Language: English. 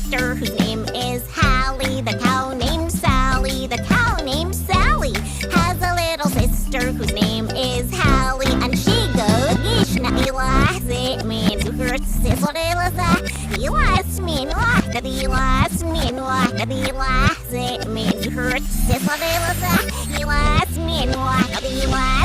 sister whose name is Hallie. The cow named Sally. The cow named Sally has a little sister whose name is Hallie. And she goes, Gishna ilas, it means who hurts his orelasa. Ilas mean what? Ilas mean what? Ilas, it means who hurts his orelasa. Ilas mean what? Ilas.